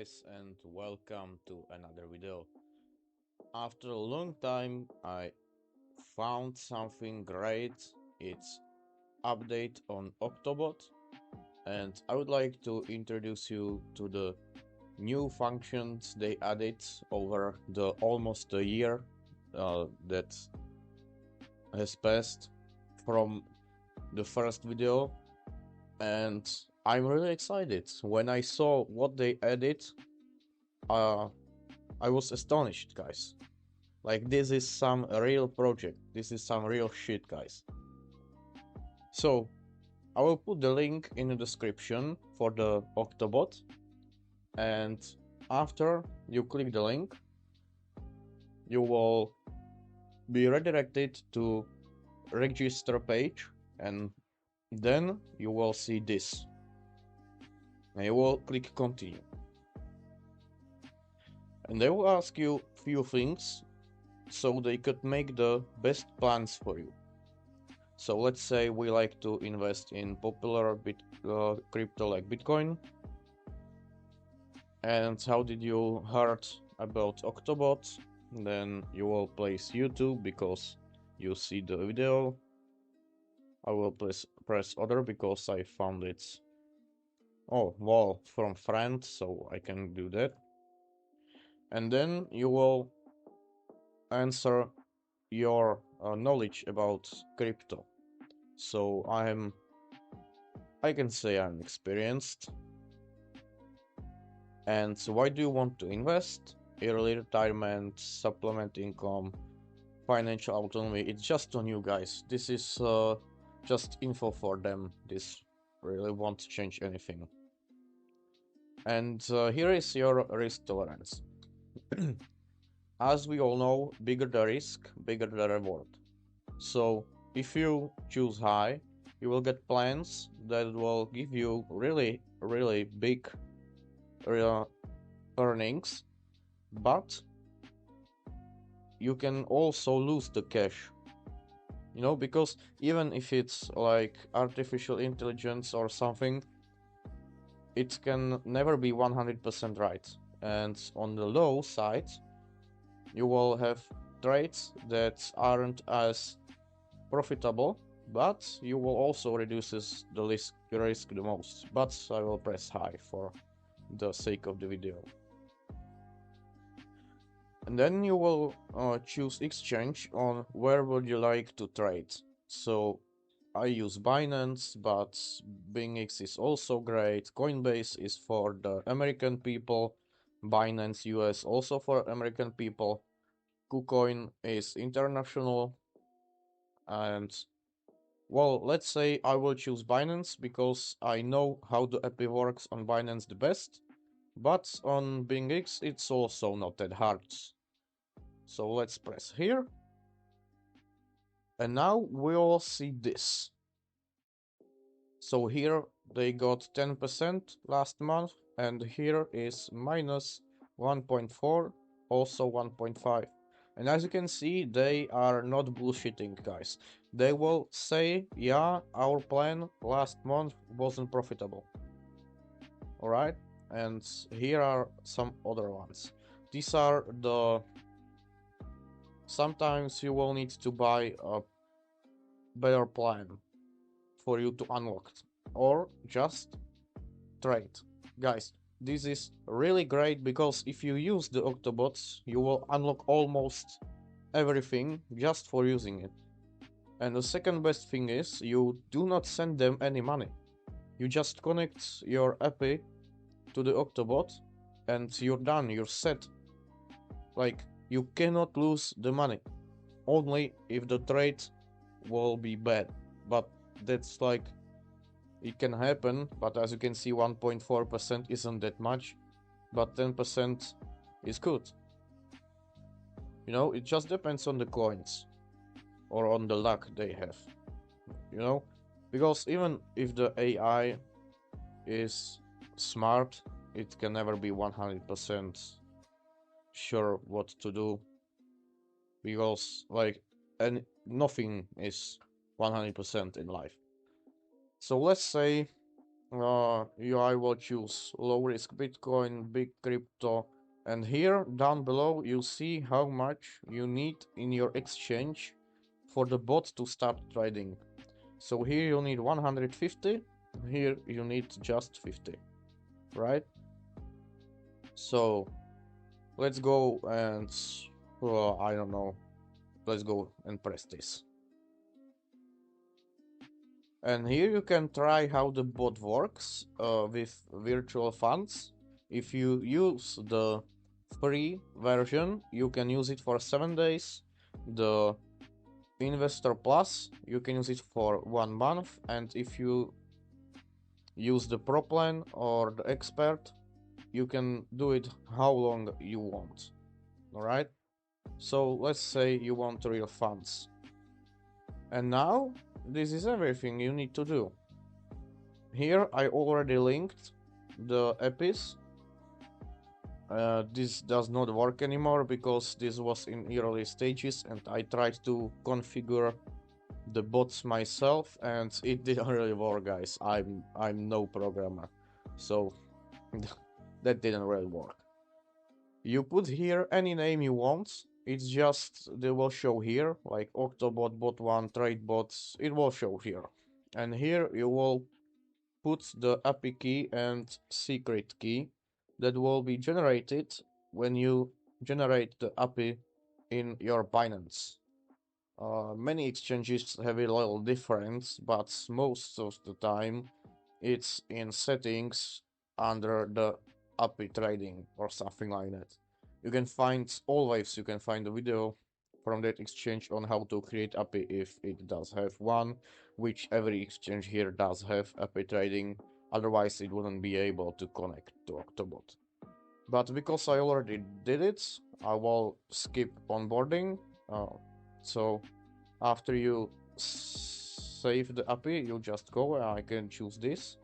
guys, and welcome to another video. After a long time I found something great. It's update on Octobot, and I would like to introduce you to the new functions they added over the almost a year that has passed from the first video, and I'm really excited. When I saw what they added, uh, I was astonished, guys. Like, this is some real project. This is some real shit, guys. So, I will put the link in the description for the Octobot. And after you click the link, you will be redirected to register page. And then you will see this. And you will click continue. And they will ask you few things so they could make the best plans for you. So let's say we like to invest in popular crypto like Bitcoin. And how did you heard about Octobot? Then you will place YouTube because you see the video. I will press other because I found it. Oh, well, from friend, so I can do that. And then you will answer your knowledge about crypto. So I can say I'm experienced. And why do you want to invest? Early retirement, supplement income, financial autonomy. It's just on you guys. This is just info for them. This really won't change anything. And here is your risk tolerance. As we all know, bigger the risk, bigger the reward. So if you choose high, you will get plans that will give you really, really big earnings, but you can also lose the cash, because even if it's like artificial intelligence or something, it can never be 100% right. And on the low side, you will have trades that aren't as profitable, but you will also reduces the risk the most. But I will press high for the sake of the video. And then you will choose exchange on where would you like to trade. So I use Binance, but BingX is also great. Coinbase is for the American people. Binance US also for American people. KuCoin is international. And well, let's say I will choose Binance because I know how the API works on Binance the best. But on BingX it's also not that hard. So let's press here. And now we'll see this. So here they got 10% last month, and here is minus 1.4, also 1.5. And as you can see, they are not bullshitting, guys. They will say, yeah, our plan last month wasn't profitable. Alright? And here are some other ones. These are the... Sometimes you will need to buy a better plan for you to unlock it, or just trade. Guys, this is really great because if you use the Octobots, you will unlock almost everything just for using it. And the second best thing is you do not send them any money. You just connect your API to the Octobot and you're done, you're set. Like, you cannot lose the money, only if the trade will be bad. But that's like, it can happen, but as you can see, 1.4% isn't that much, but 10% is good. It just depends on the coins or on the luck they have, because even if the AI is smart, it can never be 100% sure what to do, because and nothing is 100% in life. So let's say I will choose low risk Bitcoin, big crypto, and here down below you see how much you need in your exchange for the bot to start trading. So here you need 150, here you need just 50, right? So let's go and I don't know, let's go and press this. And here you can try how the bot works with virtual funds. If you use the free version, you can use it for 7 days. The Investor Plus, you can use it for 1 month. And if you use the Pro plan or the Expert, you can do it how long you want. Alright? So let's say you want real funds. And now, this is everything you need to do. Here I already linked the APIs. This does not work anymore because this was in early stages and I tried to configure the bots myself and it didn't really work, guys. I'm no programmer, so that didn't really work. You put here any name you want. It's just they will show here like Octobot, bot1, trade bots. It will show here, and here you will put the API key and secret key that will be generated when you generate the API in your Binance. Many exchanges have a little difference, but most of the time it's in settings under the API trading or something like that. You can find a video from that exchange on how to create API if it does have one, which every exchange here does have API trading, otherwise it wouldn't be able to connect to Octobot. But because I already did it, I will skip onboarding. So after you save the API, you just go and I can choose this.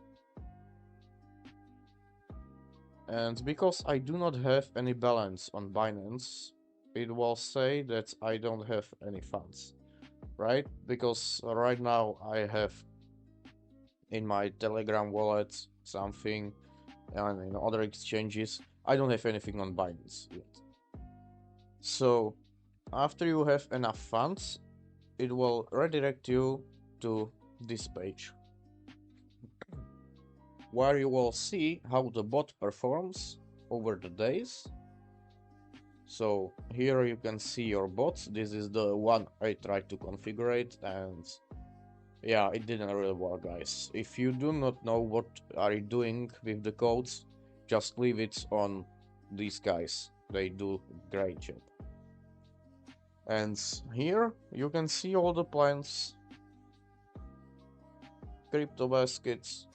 And because I do not have any balance on Binance, it will say that I don't have any funds, right? Because right now I have in my Telegram wallet something and in other exchanges, I don't have anything on Binance yet. So after you have enough funds, it will redirect you to this page where you will see how the bot performs over the days. So here you can see your bots. This is the one I tried to configure it, and yeah, it didn't really work, guys. If you do not know what are you doing with the codes, just leave it on these guys. They do great job. And here you can see all the plans, crypto baskets.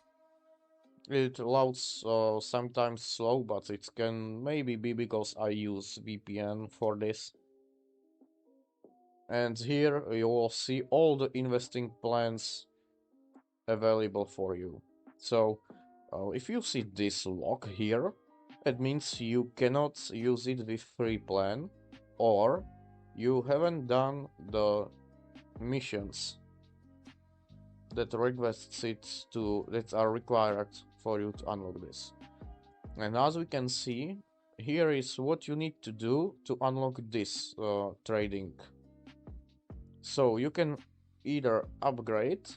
It loads sometimes slow, but it can maybe be because I use VPN for this. And here you will see all the investing plans available for you. So if you see this lock here, it means you cannot use it with free plan, or you haven't done the missions that requests it to that are required for you to unlock this. And as we can see, here is what you need to do to unlock this trading. So you can either upgrade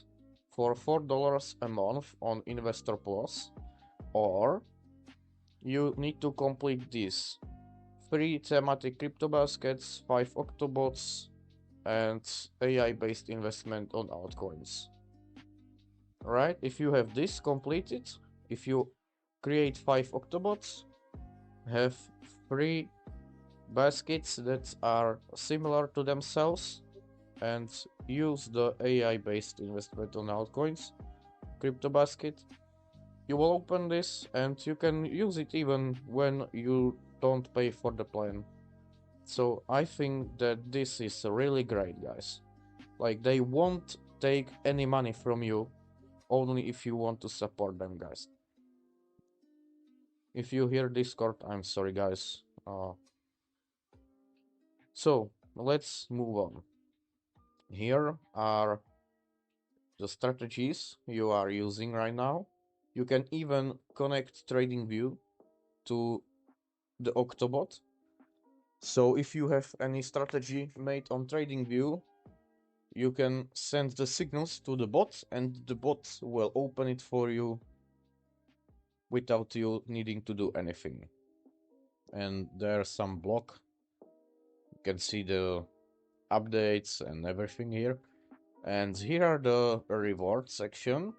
for $4 a month on Investor Plus, or you need to complete this 3 thematic crypto baskets, 5 Octobots, and AI-based investment on altcoins. Right? If you have this completed, if you create 5 Octobots, have 3 baskets that are similar to themselves, and use the AI-based investment on altcoins crypto basket, you will open this and you can use it even when you don't pay for the plan. So I think that this is really great, guys. Like, they won't take any money from you, only if you want to support them, guys. If you hear Discord, I'm sorry, guys. So let's move on. Here are the strategies you are using right now. You can even connect TradingView to the Octobot. So if you have any strategy made on TradingView, you can send the signals to the bot and the bot will open it for you without you needing to do anything. And there's some block. You can see the updates and everything here. And here are the reward section.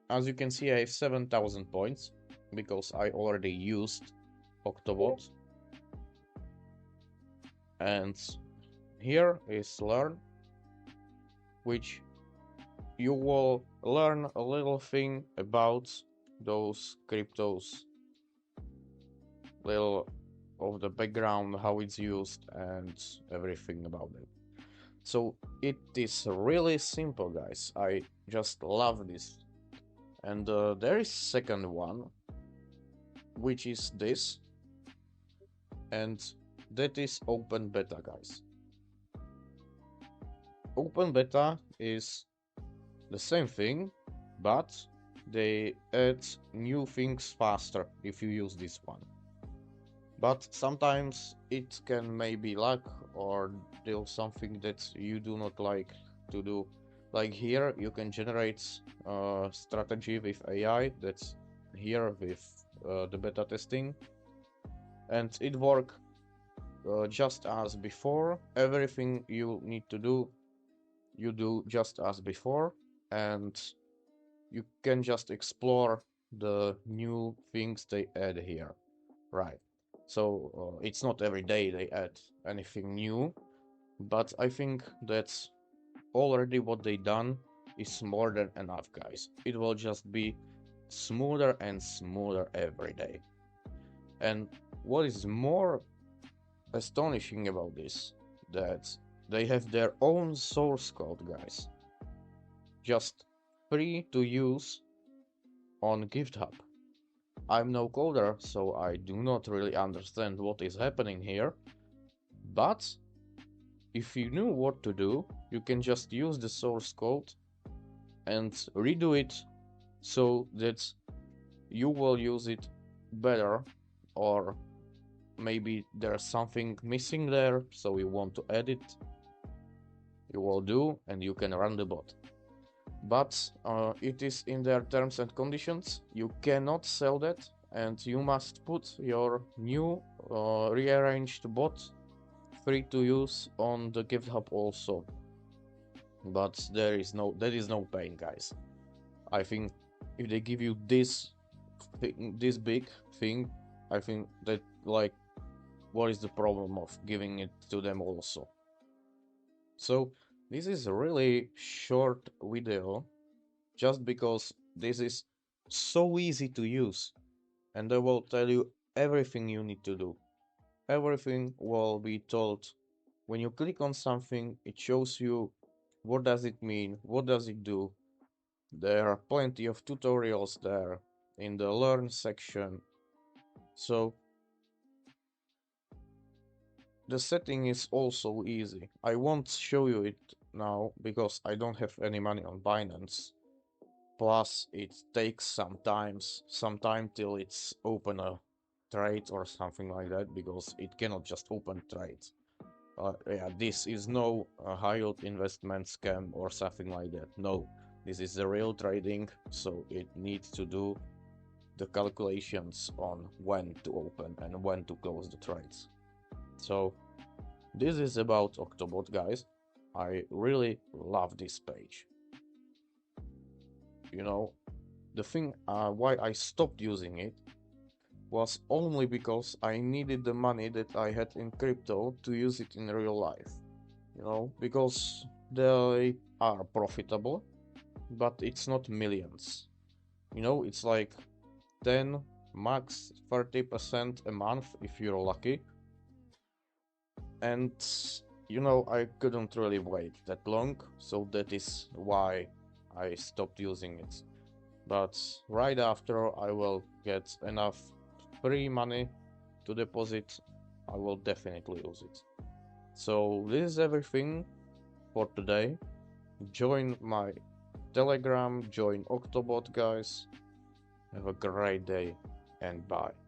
As you can see, I have 7,000 points because I already used Octobot. And here is learn, which you will learn a little thing about those cryptos, little of the background, how it's used, and everything about it. So it is really simple, guys. I just love this. And there is second one, which is this, and that is open beta, guys. Open beta is the same thing, but they add new things faster if you use this one. But sometimes it can maybe lag or do something that you do not like to do. Like here, you can generate strategy with AI. That's here with the beta testing, and it works just as before. Everything you need to do, you do just as before, and you can just explore the new things they add here, right? So it's not every day they add anything new, but I think that's already what they done is more than enough, guys. It will just be smoother and smoother every day. And what is more astonishing about this, that they have their own source code, guys, just free to use on GitHub. I'm no coder, so I do not really understand what is happening here, but if you knew what to do, you can just use the source code and redo it so that you will use it better, or maybe there's something missing there, so you want to add it, you will do, and you can run the bot. But it is in their terms and conditions. You cannot sell that, and you must put your new rearranged bot free to use on the GitHub also. But there is no pain, guys. I think if they give you this big thing, I think that, like, what is the problem of giving it to them also? So this is a really short video, just because this is so easy to use, and I will tell you everything you need to do. Everything will be told. When you click on something, it shows you what does it mean, what does it do. There are plenty of tutorials there in the learn section. So the setting is also easy. I won't show you it now because I don't have any money on Binance. Plus, it takes some time till it's open a trade or something like that, because it cannot just open trades. Yeah, this is no high-yield investment scam or something like that. No, this is the real trading, so it needs to do the calculations on when to open and when to close the trades. So this is about Octobot, guys. I really love this page. You know, the thing why I stopped using it was only because I needed the money that I had in crypto to use it in real life. You know, because they are profitable, but it's not millions. You know, it's like 10, max 30% a month if you're lucky. And you know, I couldn't really wait that long, so that is why I stopped using it. But right after I will get enough free money to deposit, I will definitely use it. So this is everything for today. Join my Telegram, join Octobot, guys. Have a great day and bye.